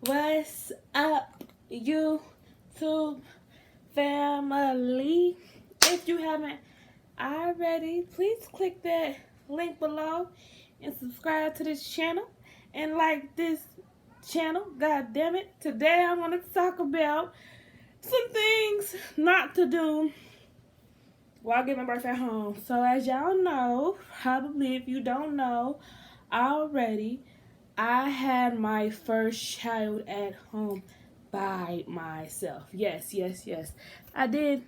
What's up, YouTube family? If you haven't already, please click that link below and subscribe to this channel and like this channel. God damn it. Today I want to talk about some things not to do while giving birth at home. So as y'all know, probably if you don't know already, I had my first child at home by myself. Yes. I did.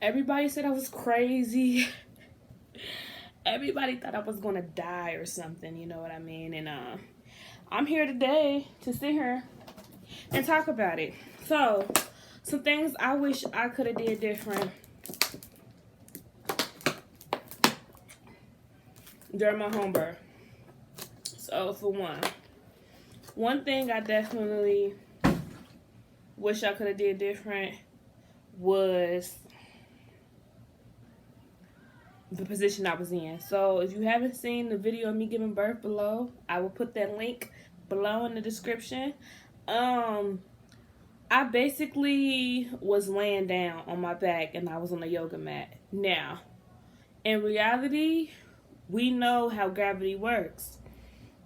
Everybody said I was crazy. Everybody thought I was gonna die or something, you know what I mean? And I'm here today to sit here and talk about it. So, some things I wish I could have did different during my home birth. So, for one thing I definitely wish I could have did different was the position I was in. So if you haven't seen the video of me giving birth below, I will put that link below in the description. I basically was laying down on my back and I was on a yoga mat. Now, in reality, we know how gravity works.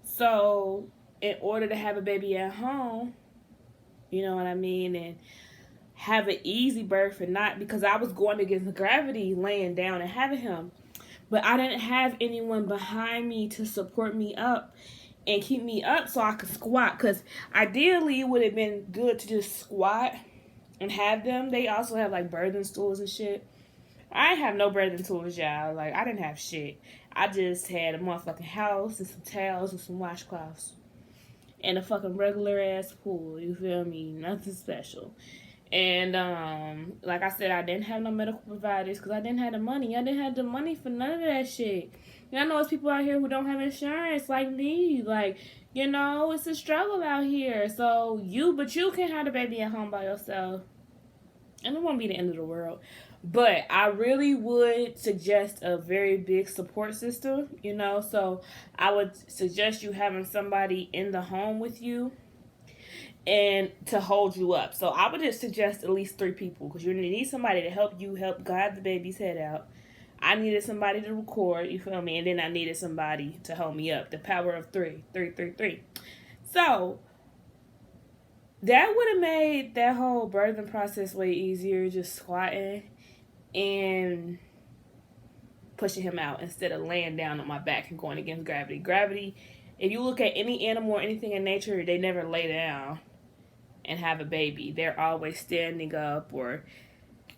So in order to have a baby at home, you know what I mean, and have an easy birth, and not because I was going against gravity laying down and having him, but I didn't have anyone behind me to support me up and keep me up so I could squat, because ideally it would have been good to just squat and have them. They also have like birthing stools and shit. I didn't have no birthing tools, y'all. Like, I didn't have shit. I just had a motherfucking house and some towels and some washcloths and a fucking regular ass pool, you feel me? Nothing special. And like I said, I didn't have no medical providers because I didn't have the money. I didn't have the money for none of that shit. Y'all know there's people out here who don't have insurance like me. Like, you know, it's a struggle out here. So you can have the baby at home by yourself. And it won't be the end of the world. But I really would suggest a very big support system, you know. So I would suggest you having somebody in the home with you and to hold you up. So I would just suggest at least 3 people, because you're going to need somebody to help guide the baby's head out. I needed somebody to record, you feel me? And then I needed somebody to hold me up. The power of 3. 3, 3, 3. So that would have made that whole birthing process way easier, just squatting and pushing him out instead of laying down on my back and going against gravity. Gravity, if you look at any animal or anything in nature, they never lay down and have a baby. They're always standing up, or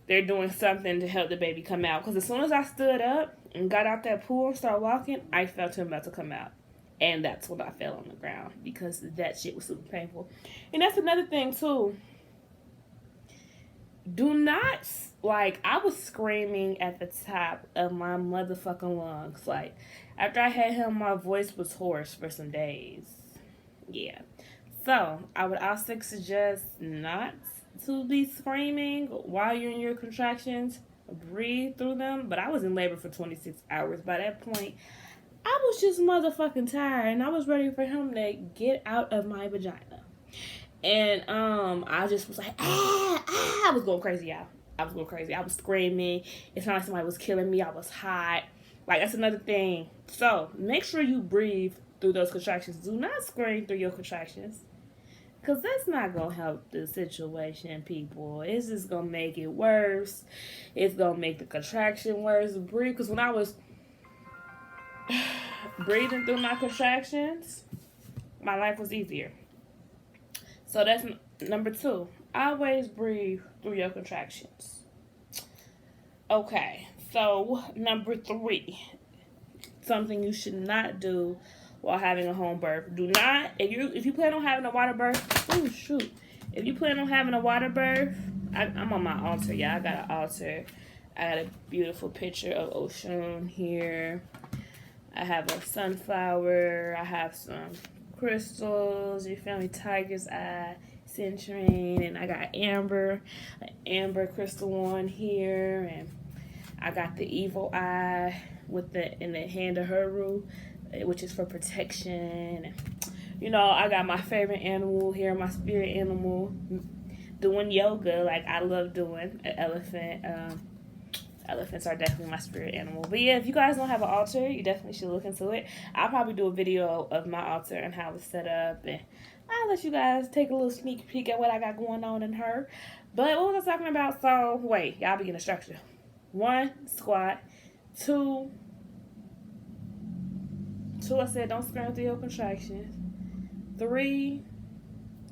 they're doing something to help the baby come out. Because as soon as I stood up and got out that pool and started walking, I felt him about to come out. And that's when I fell on the ground, because that shit was super painful. And that's another thing too. Do not, like, I was screaming at the top of my motherfucking lungs. Like, after I had him, my voice was hoarse for some days. Yeah. So, I would also suggest not to be screaming while you're in your contractions. Breathe through them. But I was in labor for 26 hours. By that point, I was just motherfucking tired, and I was ready for him to get out of my vagina. And I just was like, I was going crazy, y'all. I was going crazy. I was screaming. It sounded like somebody was killing me. I was hot. Like, that's another thing. So, make sure you breathe through those contractions. Do not scream through your contractions, because that's not going to help the situation, people. It's just going to make it worse. It's going to make the contraction worse. Breathe, because when I was breathing through my contractions, my life was easier. So that's number 2. Always breathe through your contractions. Okay, so number 3. Something you should not do while having a home birth. Do not, if you plan on having a water birth, oh shoot. If you plan on having a water birth, I'm on my altar, y'all. I got an altar. I got a beautiful picture of Oshun here. I have a sunflower. I have some crystals, you feel me, tiger's eye, citrine, and I got an amber crystal on here, and I got the evil eye in the hand of Heru, which is for protection. You know, I got my favorite animal here, my spirit animal, doing yoga. Like, I love doing an elephant. Elephants are definitely my spirit animal. But yeah, if you guys don't have an altar, you definitely should look into it. I'll probably do a video of my altar and how it's set up, and I'll let you guys take a little sneak peek at what I got going on in her. But what was I talking about? So wait, y'all be getting a structure. 1, squat. 2, I said don't scream through your contractions. 3,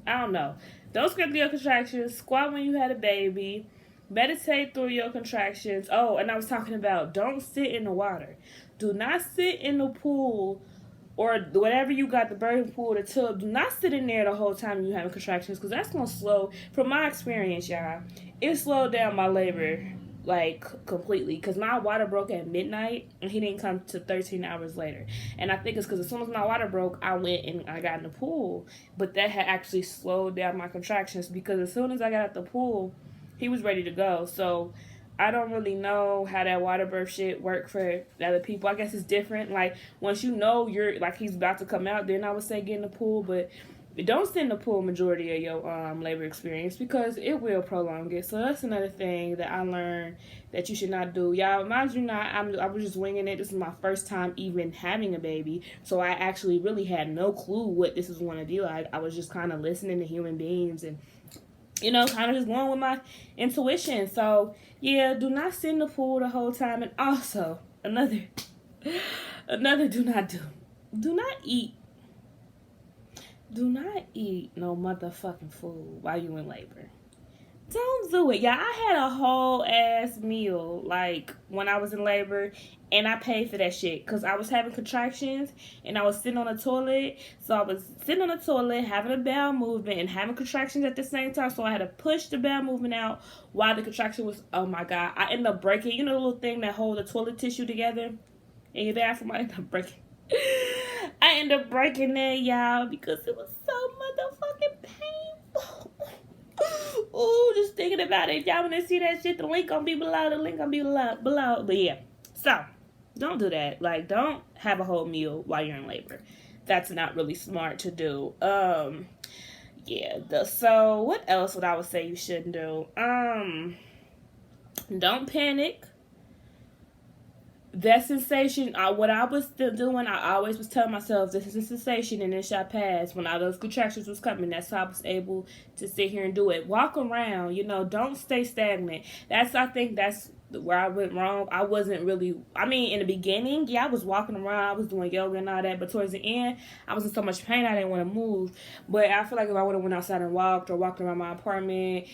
I don't know. Don't scream through your contractions. Squat when you had a baby. Meditate through your contractions. Oh, and I was talking about don't sit in the water. Do not sit in the pool or whatever you got, the birthing pool, the tub. Do not sit in there the whole time you having contractions, because that's going to slow, from my experience, y'all, it slowed down my labor, like, completely, because my water broke at midnight, and he didn't come to 13 hours later. And I think it's because as soon as my water broke, I went and I got in the pool. But that had actually slowed down my contractions, because as soon as I got out the pool, he was ready to go. So I don't really know how that water birth shit work for other people. I guess it's different. Like, once you know you're, like, he's about to come out, then I would say get in the pool. But don't sit in the pool majority of your labor experience, because it will prolong it. So that's another thing that I learned that you should not do. Y'all, mind you not, I was just winging it. This is my first time even having a baby. So I actually really had no clue what this was going to be like. I was just kind of listening to human beings and, you know, kind of just going with my intuition. So, yeah, do not sit in the pool the whole time. And also, another do not do. Do not eat. Do not eat no motherfucking food while you in labor. Don't do it. Yeah, I had a whole ass meal, like, when I was in labor, and I paid for that shit, because I was having contractions, and I was sitting on the toilet. So I was sitting on the toilet, having a bowel movement, and having contractions at the same time, so I had to push the bowel movement out while the contraction was, oh my god, I ended up breaking, you know the little thing that hold the toilet tissue together in your bathroom? I ended up breaking. I ended up breaking that, y'all, because it was so motherfucking painful. Ooh, just thinking about it. If y'all want to see that shit, the link gonna be below. The link gonna be below. But yeah, so don't do that. Like, don't have a whole meal while you're in labor. That's not really smart to do. Yeah. So what else would I would say you shouldn't do? Don't panic. That sensation, what I was still doing, I always was telling myself, this is a sensation and it shall pass. When all those contractions was coming, that's how I was able to sit here and do it. Walk around, you know, don't stay stagnant. I think that's where I went wrong. I wasn't really, I mean, in the beginning, yeah, I was walking around, I was doing yoga and all that, but towards the end, I was in so much pain, I didn't want to move. But I feel like if I would have went outside and walked or walked around my apartment,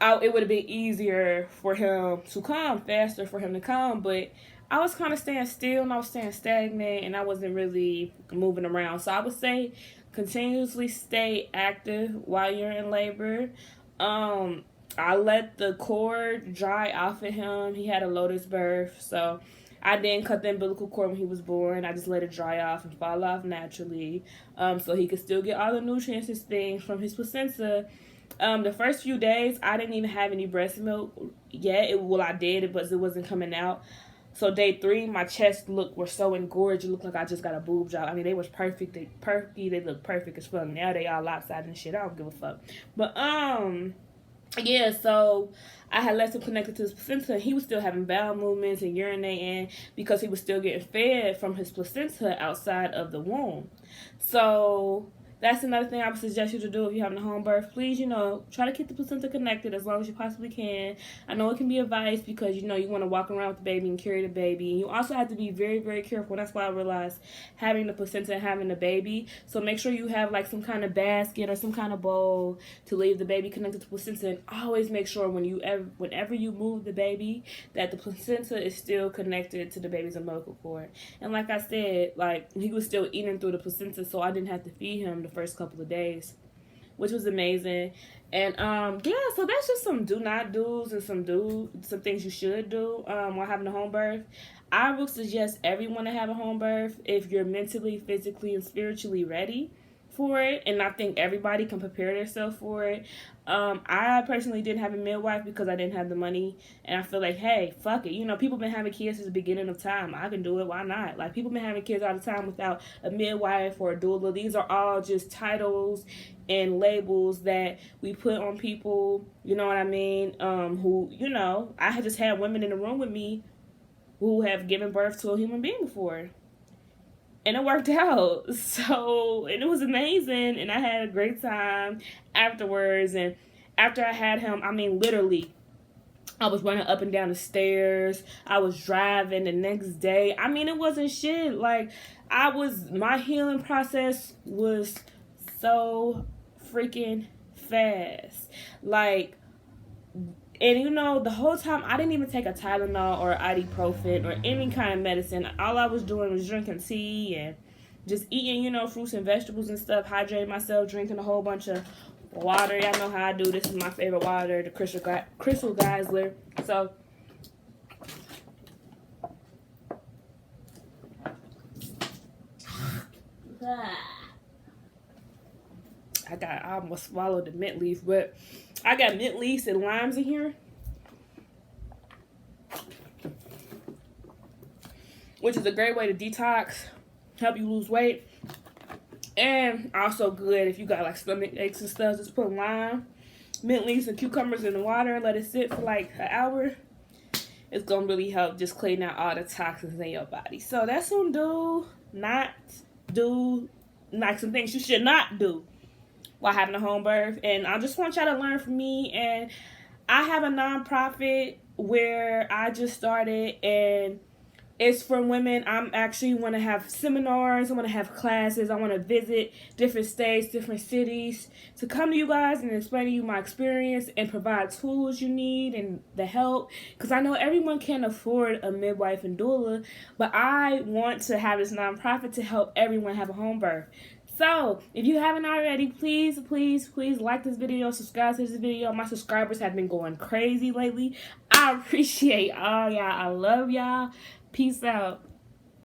it would have been easier for him to come, faster for him to come, but I was kind of staying still and I was staying stagnant and I wasn't really moving around. So I would say continuously stay active while you're in labor. I let the cord dry off of him. He had a lotus birth, so I didn't cut the umbilical cord when he was born. I just let it dry off and fall off naturally, so he could still get all the nutrients and things from his placenta. The first few days, I didn't even have any breast milk yet. I did, but it wasn't coming out. So day 3, my chest were so engorged. It looked like I just got a boob job. I mean, they was perfect. They look perfect as fuck. Now they all lopsided and shit. I don't give a fuck. But yeah. So I had left him connected to his placenta. He was still having bowel movements and urinating because he was still getting fed from his placenta outside of the womb. So that's another thing I would suggest you to do if you're having a home birth. Please, you know, try to keep the placenta connected as long as you possibly can. I know it can be advice because, you know, you want to walk around with the baby and carry the baby. And you also have to be very, very careful. That's why I realized having the placenta and having the baby. So make sure you have, like, some kind of basket or some kind of bowl to leave the baby connected to the placenta. And always make sure whenever you move the baby that the placenta is still connected to the baby's umbilical cord. And like I said, like, he was still eating through the placenta, so I didn't have to feed him the first couple of days, which was amazing. And yeah, so that's just some do not do's and some things you should do while having a home birth. I would suggest everyone to have a home birth if you're mentally, physically, and spiritually ready for it, and I think everybody can prepare themselves for it. I personally didn't have a midwife because I didn't have the money, and I feel like, hey, fuck it. You know, people been having kids since the beginning of time. I can do it. Why not? Like, people been having kids all the time without a midwife or a doula. These are all just titles and labels that we put on people. You know what I mean? Who, you know, I had just had women in the room with me who have given birth to a human being before. And it worked out. So, and it was amazing. And I had a great time afterwards. And after I had him, I mean, literally, I was running up and down the stairs. I was driving the next day. I mean, it wasn't shit. Like, my healing process was so freaking fast. Like, and you know, the whole time I didn't even take a Tylenol or ibuprofen or any kind of medicine. All I was doing was drinking tea and just eating, you know, fruits and vegetables and stuff, hydrating myself, drinking a whole bunch of water. Y'all know how I do. This is my favorite water, the Crystal Geisler. So, I almost swallowed the mint leaf, but I got mint leaves and limes in here, which is a great way to detox, help you lose weight, and also good if you got like stomach aches and stuff. Just put lime, mint leaves, and cucumbers in the water and let it sit for like an hour. It's gonna really help just clean out all the toxins in your body. So that's some like some things you should not do while having a home birth. And I just want y'all to learn from me. And I have a nonprofit where I just started, and it's for women. I'm actually want to have seminars. I want to have classes. I want to visit different states, different cities to come to you guys and explain to you my experience and provide tools you need and the help. Because I know everyone can't afford a midwife and doula, but I want to have this nonprofit to help everyone have a home birth. So, if you haven't already, please like this video, subscribe to this video. My subscribers have been going crazy lately. I appreciate all y'all. I love y'all. Peace out.